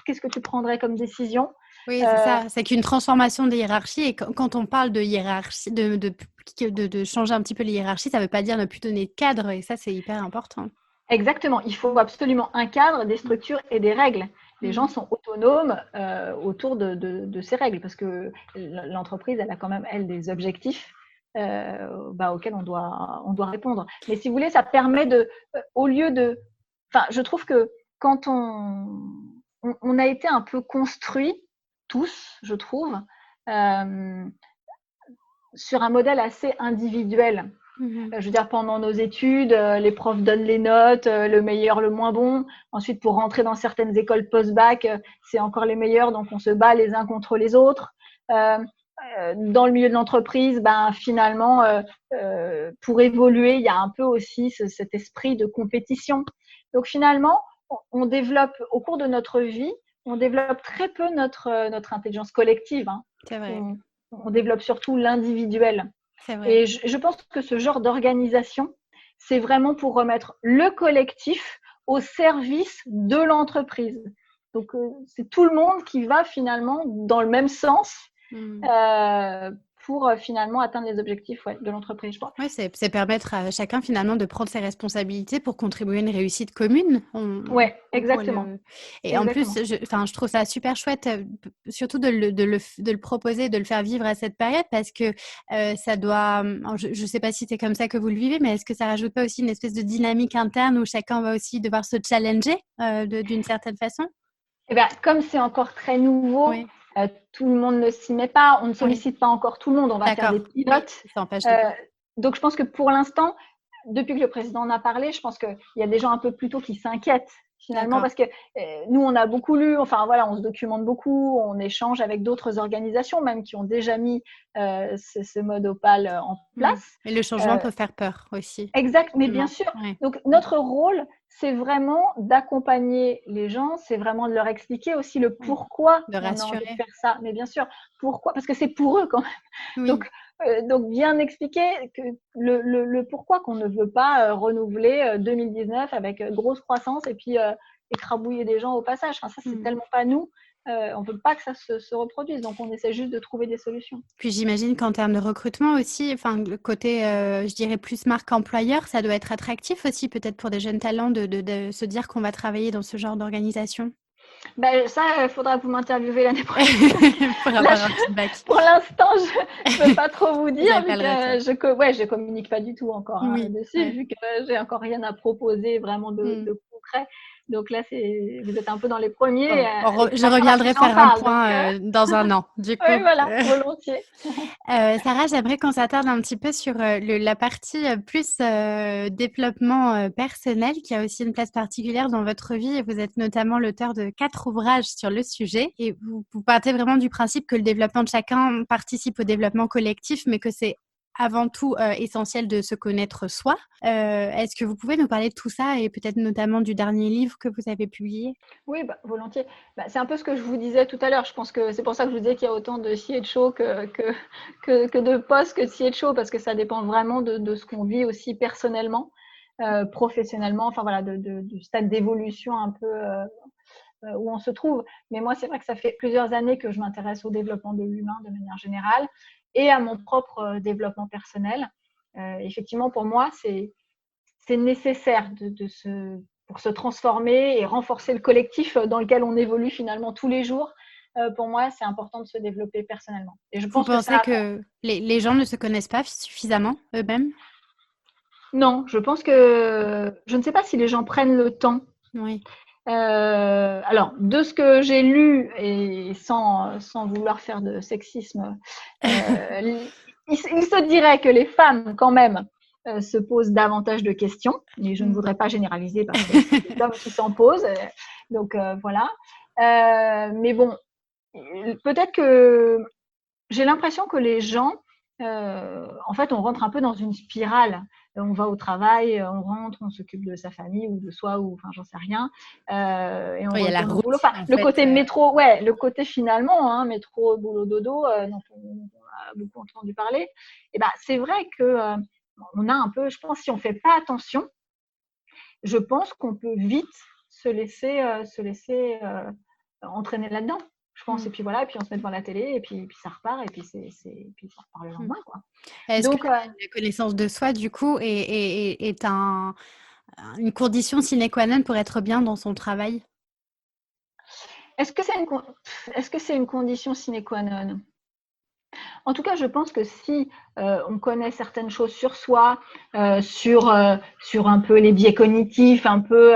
qu'est-ce que tu prendrais comme décision? Oui, c'est ça. C'est qu'une transformation des hiérarchies. Et quand on parle de hiérarchie, de changer un petit peu les hiérarchies, ça ne veut pas dire ne plus donner de cadre. Et ça, c'est hyper important. Exactement. Il faut absolument un cadre, des structures et des règles. Les gens sont autonomes autour de ces règles, parce que l'entreprise, elle a quand même, elle, des objectifs auxquelles on doit répondre. Mais si vous voulez, ça permet au lieu de, enfin, je trouve que quand on a été un peu construits tous, je trouve, sur un modèle assez individuel. Je veux dire, pendant nos études, les profs donnent les notes, le meilleur, le moins bon. Ensuite, pour rentrer dans certaines écoles post-bac, c'est encore les meilleurs, donc on se bat les uns contre les autres. Dans le milieu de l'entreprise, finalement, pour évoluer, il y a un peu aussi cet esprit de compétition. Donc finalement, on développe au cours de notre vie, on développe très peu notre intelligence collective. Hein. C'est vrai. On développe surtout l'individuel. C'est vrai. Et je pense que ce genre d'organisation, c'est vraiment pour remettre le collectif au service de l'entreprise. Donc, c'est tout le monde qui va finalement dans le même sens pour finalement atteindre les objectifs de l'entreprise, je crois. Oui, c'est permettre à chacun finalement de prendre ses responsabilités pour contribuer à une réussite commune. Oui, exactement. Et exactement. En plus, je trouve ça super chouette, surtout de le proposer, de le faire vivre à cette période parce que ça doit. Je ne sais pas si c'est comme ça que vous le vivez, mais est-ce que ça rajoute pas aussi une espèce de dynamique interne où chacun va aussi devoir se challenger d'une certaine façon? Eh bien, comme c'est encore très nouveau, Oui. tout le monde ne s'y met pas, on ne sollicite pas encore tout le monde, on va faire des pilotes. Donc, je pense que pour l'instant, depuis que le président en a parlé, je pense qu'il y a des gens un peu plus tôt qui s'inquiètent finalement parce que nous, on a beaucoup lu, enfin voilà, on se documente beaucoup, on échange avec d'autres organisations même qui ont déjà mis ce mode Opale en place. Et le changement peut faire peur aussi. Exact, mais bien sûr. Ouais. Donc, notre rôle, c'est vraiment d'accompagner les gens, c'est vraiment de leur expliquer aussi le pourquoi on a envie de faire ça. Mais bien sûr, pourquoi ? Parce que c'est pour eux quand même. Oui. Donc, bien expliquer que le pourquoi qu'on ne veut pas renouveler 2019 avec grosse croissance et puis écrabouiller des gens au passage. Enfin, ça, c'est tellement pas nous. On ne veut pas que ça se reproduise, donc on essaie juste de trouver des solutions. Puis j'imagine qu'en termes de recrutement aussi, enfin, le côté, je dirais plus marque employeur, ça doit être attractif aussi peut-être pour des jeunes talents de se dire qu'on va travailler dans ce genre d'organisation. Ça, il faudra que vous m'interviewez l'année prochaine. Pour avoir un feedback. Pour l'instant, je ne peux pas trop vous dire, vu que je communique pas du tout encore dessus, vu que j'ai encore rien à proposer vraiment de concret. Donc là, vous êtes un peu dans les premiers. Je reviendrai faire un point dans un an, du coup. Oui, voilà, volontiers. Sarah, j'aimerais qu'on s'attarde un petit peu sur la partie plus développement personnel, qui a aussi une place particulière dans votre vie. Vous êtes notamment l'auteur de 4 ouvrages sur le sujet. Et vous partez vraiment du principe que le développement de chacun participe au développement collectif, mais que c'est avant tout essentiel de se connaître soi. Est-ce que vous pouvez nous parler de tout ça et peut-être notamment du dernier livre que vous avez publié ? Oui, volontiers. C'est un peu ce que je vous disais tout à l'heure. Je pense que c'est pour ça que je vous disais qu'il y a autant de CHO que de postes que de CHO, parce que ça dépend vraiment de ce qu'on vit aussi personnellement, professionnellement, enfin voilà, du stade d'évolution un peu où on se trouve. Mais moi, c'est vrai que ça fait plusieurs années que je m'intéresse au développement de l'humain de manière générale et à mon propre développement personnel. Effectivement, pour moi, c'est nécessaire pour se transformer et renforcer le collectif dans lequel on évolue finalement tous les jours. Pour moi, c'est important de se développer personnellement. Et je pense Vous pensez que les gens ne se connaissent pas suffisamment eux-mêmes ? Non, je pense que je ne sais pas si les gens prennent le temps. Oui. Alors, de ce que j'ai lu, et sans vouloir faire de sexisme, il se dirait que les femmes, quand même, se posent davantage de questions. Et je ne voudrais pas généraliser parce que c'est des hommes qui s'en posent. Donc, voilà. Mais bon, peut-être que j'ai l'impression que les gens, en fait, on rentre un peu dans une spirale. On va au travail, on rentre, on s'occupe de sa famille ou de soi, ou enfin, j'en sais rien. Et on retourne au boulot. Enfin, le côté métro, le côté finalement, métro, boulot, dodo, dont on a beaucoup entendu parler. Et c'est vrai que on a un peu, je pense, si on fait pas attention, je pense qu'on peut vite se laisser entraîner là-dedans. Je pense, et puis voilà, et puis on se met devant la télé, et puis ça repart, et puis ça repart le lendemain, quoi. Est-ce que la connaissance de soi, du coup, est une condition sine qua non pour être bien dans son travail ? Est-ce que c'est une condition sine qua non ? En tout cas, je pense que si on connaît certaines choses sur soi, sur un peu les biais cognitifs, un peu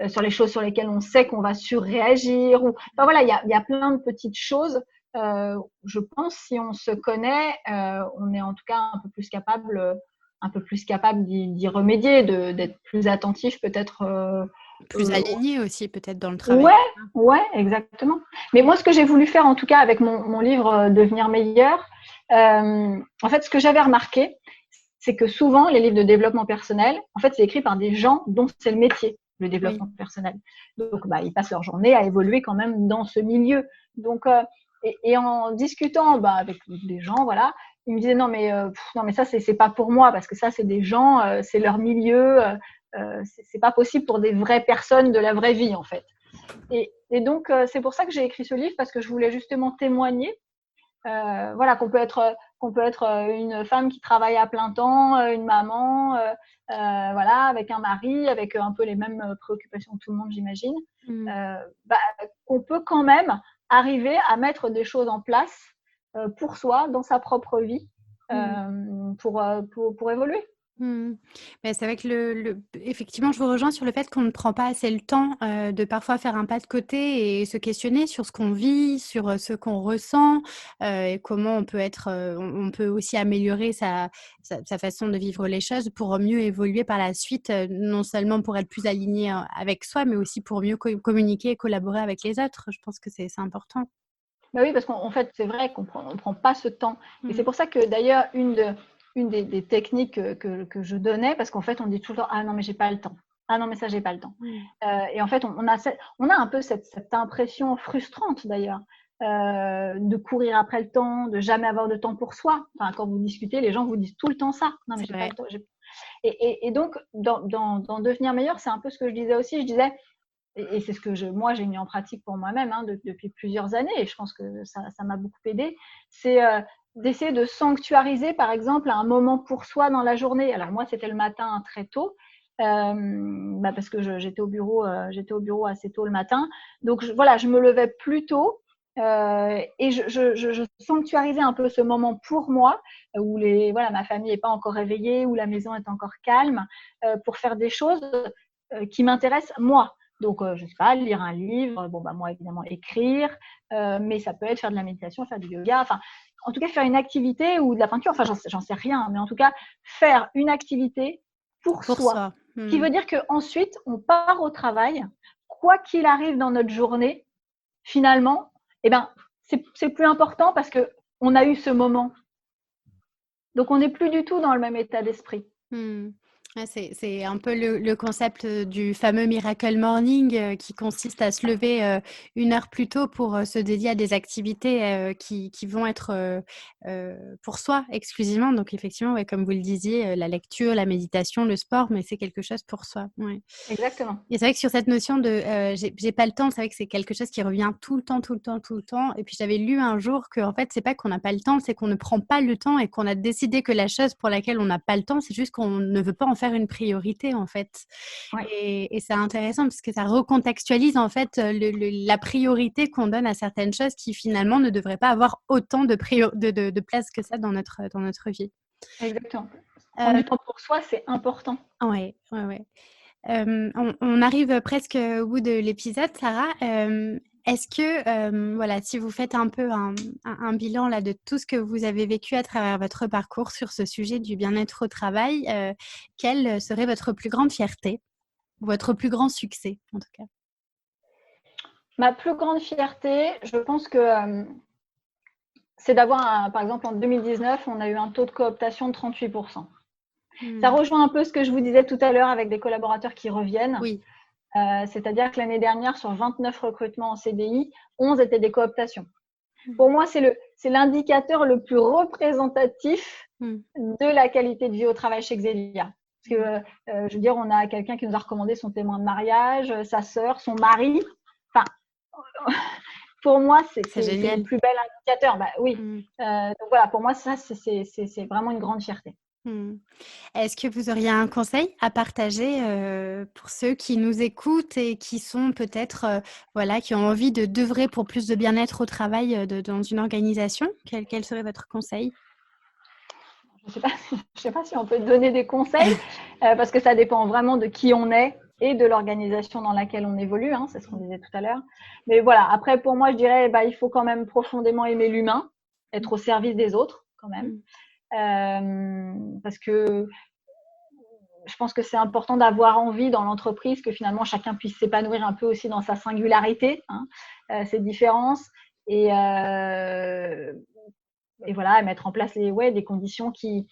sur les choses sur lesquelles on sait qu'on va surréagir, ou enfin voilà, il y a plein de petites choses. Je pense si on se connaît, on est en tout cas un peu plus capable d'y remédier, d'être plus attentif peut-être. Plus aligné aussi peut-être dans le travail. Ouais, ouais, exactement. Mais moi, ce que j'ai voulu faire, en tout cas, avec mon livre Devenir meilleur, en fait, ce que j'avais remarqué, c'est que souvent, les livres de développement personnel, en fait, c'est écrit par des gens dont c'est le métier, le Oui. développement personnel. Donc, ils passent leur journée à évoluer quand même dans ce milieu. Donc, et en discutant avec des gens, voilà, ils me disaient non, mais ça, c'est pas pour moi, parce que ça, c'est des gens, c'est leur milieu, c'est pas possible pour des vraies personnes de la vraie vie, en fait. Et donc, c'est pour ça que j'ai écrit ce livre, parce que je voulais justement témoigner, voilà, qu'on peut être une femme qui travaille à plein temps, une maman, voilà, avec un mari, avec un peu les mêmes préoccupations que tout le monde, j'imagine. Mmh. Euh, bah, qu'on peut quand même arriver à mettre des choses en place pour soi, dans sa propre vie, Mmh. pour évoluer. Mmh. C'est vrai que effectivement, je vous rejoins sur le fait qu'on ne prend pas assez le temps, de parfois faire un pas de côté et se questionner sur ce qu'on vit, sur, ce qu'on ressent, et comment on peut être, on peut aussi améliorer sa façon de vivre les choses pour mieux évoluer par la suite, non seulement pour être plus aligné, avec soi, mais aussi pour mieux communiquer et collaborer avec les autres. Je pense que c'est important. Bah oui, parce qu'en fait, c'est vrai qu'on prend pas ce temps. Et Mmh. c'est pour ça que d'ailleurs, une des techniques que je donnais, parce qu'en fait, on dit toujours, ah non, mais j'ai pas le temps. Ah non, mais ça, j'ai pas le temps. Mmh. Et en fait, on a un peu cette impression frustrante d'ailleurs, de courir après le temps, de jamais avoir de temps pour soi. Enfin, quand vous discutez, les gens vous disent tout le temps ça. Non, mais C'est j'ai pas vrai. le temps. Et donc, dans Devenir meilleur, c'est un peu ce que je disais aussi. Je disais, et c'est ce que moi j'ai mis en pratique pour moi-même, depuis plusieurs années, et je pense que ça m'a beaucoup aidé, c'est d'essayer de sanctuariser par exemple un moment pour soi dans la journée. Alors moi c'était le matin très tôt, parce que j'étais au bureau assez tôt le matin, donc voilà, je me levais plus tôt, et je sanctuarisais un peu ce moment pour moi, où ma famille n'est pas encore réveillée, où la maison est encore calme, pour faire des choses qui m'intéressent moi. Donc, je sais pas, lire un livre, moi évidemment écrire, mais ça peut être faire de la méditation, faire du yoga, enfin, en tout cas faire une activité ou de la peinture, enfin j'en sais rien, mais en tout cas faire une activité pour Pour soi. soi. Ce qui Mmh. veut dire qu'ensuite on part au travail, quoi qu'il arrive dans notre journée, finalement, eh ben, c'est plus important parce qu'on a eu ce moment. Donc on n'est plus du tout dans le même état d'esprit. Mmh. Ouais, c'est un peu le concept, du fameux miracle morning, qui consiste à se lever, 1 heure plus tôt pour, se dédier à des activités, qui vont être, pour soi exclusivement. Donc effectivement, ouais, comme vous le disiez, la lecture, la méditation, le sport, mais c'est quelque chose pour soi. Ouais. Exactement. Et c'est vrai que sur cette notion de, j'ai pas le temps, c'est vrai que c'est quelque chose qui revient tout le temps, tout le temps, tout le temps. Et puis j'avais lu un jour qu'en fait, c'est pas qu'on n'a pas le temps, c'est qu'on ne prend pas le temps et qu'on a décidé que la chose pour laquelle on n'a pas le temps, c'est juste qu'on ne veut pas en faire une priorité, en fait. Ouais. Et c'est intéressant parce que ça recontextualise, en fait, la priorité qu'on donne à certaines choses qui finalement ne devraient pas avoir autant de place que ça dans notre vie. Exactement. Prendre Heu, du temps pour soi, c'est important. ouais, ouais, ouais. On arrive presque au bout de l'épisode, Sarah. Est-ce que, voilà, si vous faites un peu un bilan là de tout ce que vous avez vécu à travers votre parcours sur ce sujet du bien-être au travail, quelle serait votre plus grande fierté? Votre plus grand succès, en tout cas? Ma plus grande fierté, je pense que c'est d'avoir, par exemple, en 2019, on a eu un taux de cooptation de 38%. Ça Mmh. rejoint un peu ce que je vous disais tout à l'heure avec des collaborateurs qui reviennent. Oui. C'est-à-dire que l'année dernière, sur 29 recrutements en CDI, 11 étaient des cooptations. Mmh. Pour moi, c'est l'indicateur le plus représentatif Mmh. de la qualité de vie au travail chez Xelia. Parce que, je veux dire, on a quelqu'un qui nous a recommandé son témoin de mariage, sa sœur, son mari. Enfin, pour moi, c'est C'est le génial. plus bel indicateur. Oui. Mmh. Donc voilà, pour moi, ça, c'est vraiment une grande fierté. Mmh. Est-ce que vous auriez un conseil à partager, pour ceux qui nous écoutent et qui sont peut-être, voilà, qui ont envie d'œuvrer pour plus de bien-être au travail, dans une organisation? Quel serait votre conseil? Je sais pas je sais pas si on peut donner des conseils, parce que ça dépend vraiment de qui on est et de l'organisation dans laquelle on évolue, hein, c'est ce qu'on disait tout à l'heure. Mais voilà, après pour moi, je dirais, bah, il faut quand même profondément aimer l'humain, être au service des autres quand même. Mmh. Parce que je pense que c'est important d'avoir envie dans l'entreprise que finalement chacun puisse s'épanouir un peu aussi dans sa singularité, hein, ses différences et et voilà, mettre en place des conditions qui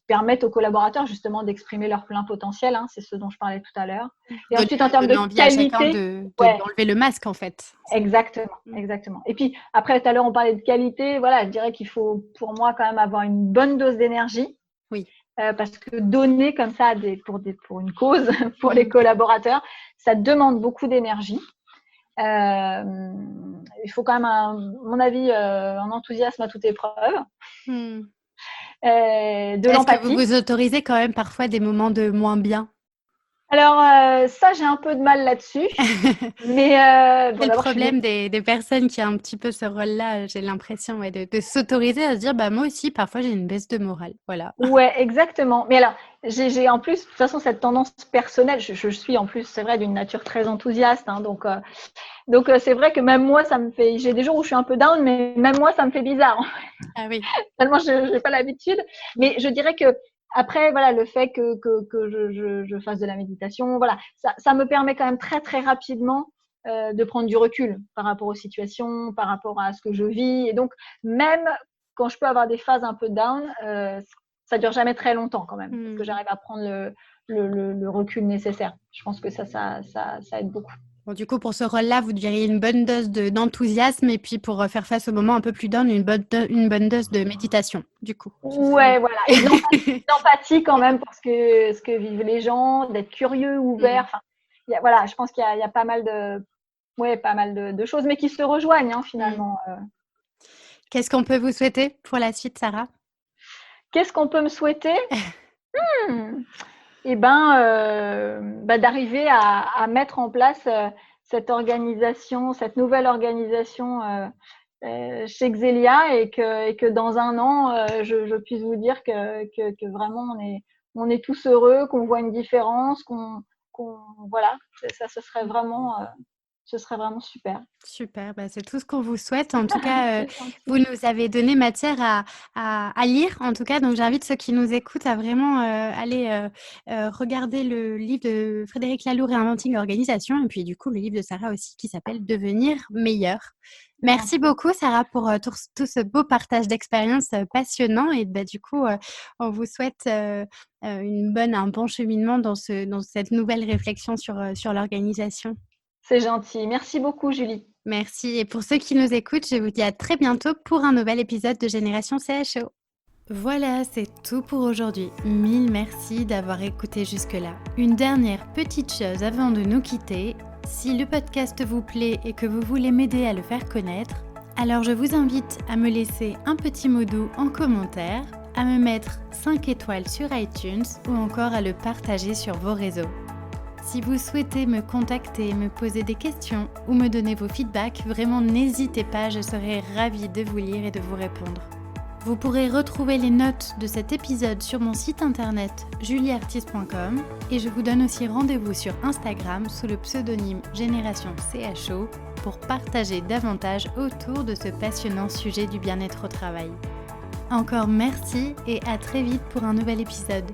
permettent aux collaborateurs justement d'exprimer leur plein potentiel, hein, c'est ce dont je parlais tout à l'heure. Et ensuite, en termes de Donner envie à chacun qualité, ouais, d'enlever le masque, en fait. exactement, Mmh. exactement. Et puis après, tout à l'heure, on parlait de qualité. Voilà, je dirais qu'il faut, pour moi, quand même avoir une bonne dose d'énergie, Oui. parce que donner comme ça pour une cause, pour les Mmh. collaborateurs, ça demande beaucoup d'énergie. Il faut quand même, à mon avis, un enthousiasme à toute épreuve, Mmh. de Est-ce que vous l'empathie. vous autorisez quand même parfois des moments de moins bien? Alors, ça, j'ai un peu de mal là-dessus. Mais C'est bon, le d'abord, je suis problème des personnes qui ont un petit peu ce rôle-là, j'ai l'impression, ouais, de s'autoriser à se dire: «Bah, moi aussi, parfois, j'ai une baisse de morale». Voilà. ouais, exactement. Mais alors, j'ai en plus, de toute façon, cette tendance personnelle. Je suis en plus, c'est vrai, d'une nature très enthousiaste, hein, donc c'est vrai que même moi, ça me fait. J'ai des jours où je suis un peu down, mais même moi, ça me fait bizarre. Ah oui. Tellement je n'ai pas l'habitude. Mais je dirais que après, voilà, le fait que je fasse de la méditation, voilà, ça me permet quand même très très rapidement de prendre du recul par rapport aux situations, par rapport à ce que je vis. Et donc, même quand je peux avoir des phases un peu down, ça dure jamais très longtemps quand même, parce que Mmh. j'arrive à prendre le recul nécessaire. Je pense que ça aide beaucoup. Bon, du coup, pour ce rôle-là, vous diriez une bonne dose d'enthousiasme et puis pour, faire face aux moments un peu plus down, une bonne dose de méditation, du coup, ce serait Ouais, voilà. Et de l'empathie quand même pour ce que vivent les gens, d'être curieux, ouvert. mmh. Enfin, voilà, je pense qu'il y a pas mal de choses, mais qui se rejoignent, hein, Mmh. finalement. Qu'est-ce qu'on peut vous souhaiter pour la suite, Sarah? Qu'est-ce qu'on peut me souhaiter? Hmm. Eh ben, bah, d'arriver à mettre en place cette organisation, cette nouvelle organisation chez Xelia et que dans un an, je puisse vous dire que vraiment on est tous heureux, qu'on voit une différence, qu'on voilà, ça ce serait vraiment super. Super, bah, c'est tout ce qu'on vous souhaite. En tout cas, C'est gentil. vous nous avez donné matière à lire, en tout cas, donc j'invite ceux qui nous écoutent à vraiment, aller, regarder le livre de Frédéric Laloux, Réinventing l'organisation et puis, du coup, le livre de Sarah aussi qui s'appelle Devenir meilleur. Merci Merci. beaucoup Sarah pour, tout ce beau partage d'expériences, passionnant et bah, du coup, on vous souhaite, un bon cheminement dans cette nouvelle réflexion sur l'organisation. C'est gentil. Merci beaucoup, Julie. Merci et pour ceux qui nous écoutent, je vous dis à très bientôt pour un nouvel épisode de Génération CHO. Voilà, c'est tout pour aujourd'hui. Mille merci d'avoir écouté jusque-là. Une dernière petite chose avant de nous quitter. Si le podcast vous plaît et que vous voulez m'aider à le faire connaître, alors je vous invite à me laisser un petit mot doux en commentaire, à me mettre 5 étoiles sur iTunes ou encore à le partager sur vos réseaux. Si vous souhaitez me contacter, me poser des questions ou me donner vos feedbacks, vraiment n'hésitez pas, je serai ravie de vous lire et de vous répondre. Vous pourrez retrouver les notes de cet épisode sur mon site internet julieartiste.com et je vous donne aussi rendez-vous sur Instagram sous le pseudonyme Génération CHO pour partager davantage autour de ce passionnant sujet du bien-être au travail. Encore merci et à très vite pour un nouvel épisode.